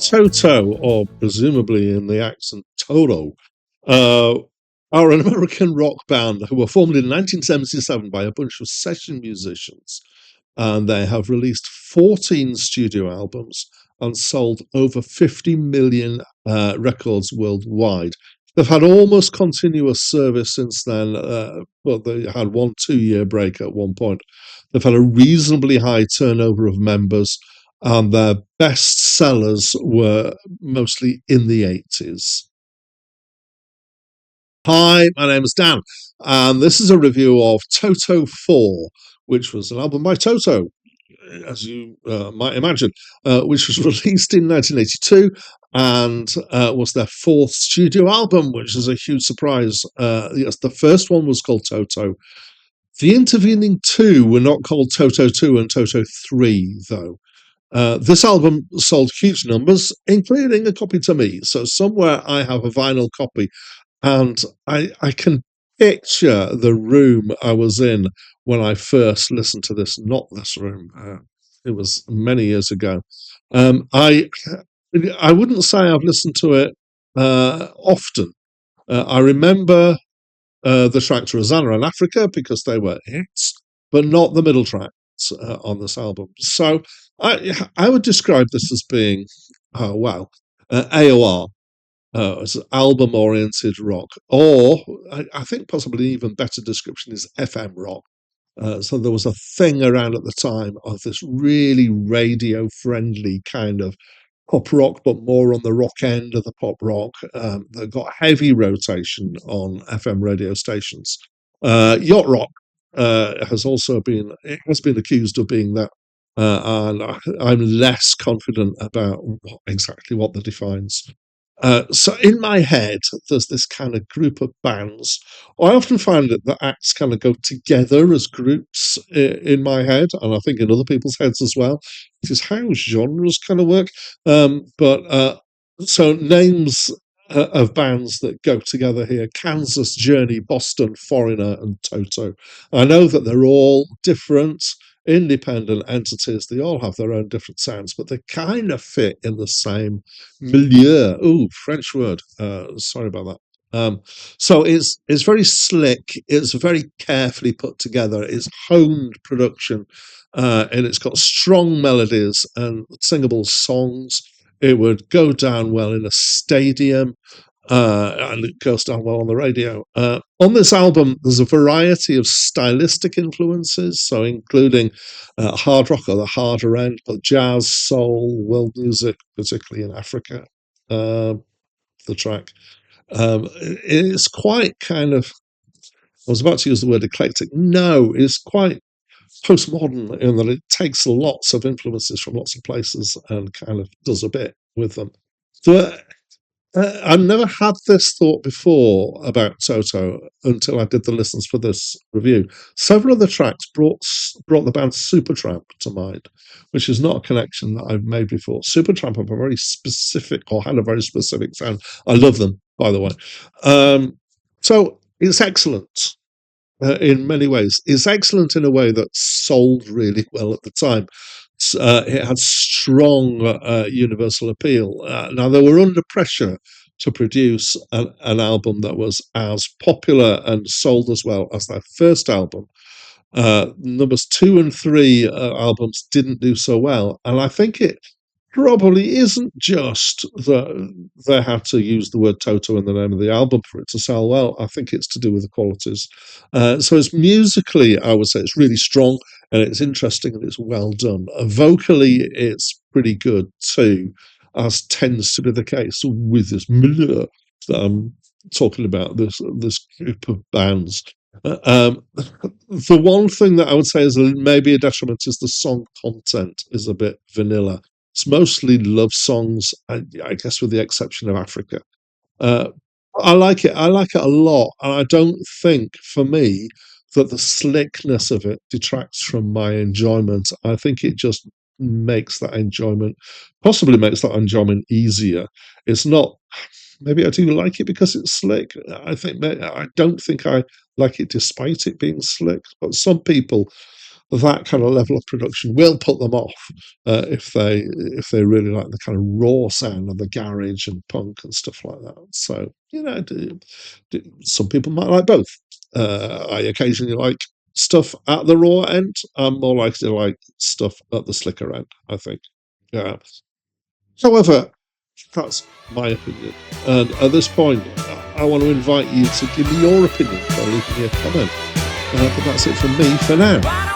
Toto, or presumably in the accent Toto, uh, are an American rock band who were formed in 1977 by a bunch of session musicians. And they have released 14 studio albums and sold over 50 million records worldwide. They've had almost continuous service since then. Well, they had 1 2 year break at one point. They've had a reasonably high turnover of members, and their best sellers were mostly in the 80s. Hi, my name is Dan, and this is a review of Toto 4, which was an album by Toto, as you might imagine, which was released in 1982 and was their fourth studio album, which is a huge surprise. Yes, the first one was called Toto. The intervening two were not called Toto 2 and Toto 3, though. This album sold huge numbers, including a copy to me. So somewhere I have a vinyl copy, and I can picture the room I was in when I first listened to this. Not this room. It was many years ago. I wouldn't say I've listened to it often. I remember the track to Rosanna and Africa because they were hits, but not the middle tracks on this album. So I would describe this as being, AOR, as album oriented rock, or I think possibly an even better description is FM rock. So there was a thing around at the time of this really radio friendly kind of pop rock, but more on the rock end of the pop rock, that got heavy rotation on FM radio stations. Yacht rock has been accused of being that, and I'm less confident about exactly what that defines. So in my head, there's this kind of group of bands. I often find that the acts kind of go together as groups in my head, and I think in other people's heads as well, which is how genres kind of work. So names of bands that go together here: Kansas, Journey, Boston, Foreigner, and Toto. I know that they're all different independent entities. They all have their own different sounds, but they kind of fit in the same milieu. Ooh, French word. Sorry about that. So it's very slick. It's very carefully put together. It's honed production, and it's got strong melodies and singable songs. It would go down well in a stadium, and it goes down well on the radio. On this album, there's a variety of stylistic influences, so including hard rock or the harder end, but jazz, soul, world music, particularly in Africa. The track it's quite kind of. I was about to use the word eclectic. No, it's quite postmodern in that it takes lots of influences from lots of places and kind of does a bit with them. So I've never had this thought before about Toto until I did the listens for this review. Several of the tracks brought the band Supertramp to mind, which is not a connection that I've made before. Supertramp have a very specific, or had a very specific sound. I love them, by the way. So it's excellent in many ways. It's excellent in a way that sold really well at the time. It had strong universal appeal. Now, they were under pressure to produce an album that was as popular and sold as well as their first album. Numbers 2 and 3 albums didn't do so well. And I think it probably isn't just that they had to use the word Toto in the name of the album for it to sell well. I think it's to do with the qualities. So it's musically, I would say it's really strong and it's interesting and it's well done. Vocally, it's pretty good too, as tends to be the case with this milieu that I'm talking about, this group of bands. The one thing that I would say is maybe a detriment is the song content is a bit vanilla. It's mostly love songs, I guess, with the exception of Africa. Uh, I like it. I like it a lot, and I don't think, for me, that the slickness of it detracts from my enjoyment. I think it just possibly makes that enjoyment easier. It's not. Maybe I do like it because it's slick. I don't think I like it despite it being slick. But some people that kind of level of production will put them off if they really like the kind of raw sound of the garage and punk and stuff like that. So some people might like both. I occasionally like stuff at the raw end. I'm more likely to like stuff at the slicker end, I think. Yeah. However, that's my opinion. And at this point, I want to invite you to give me your opinion by leaving me a comment. But that's it from me for now.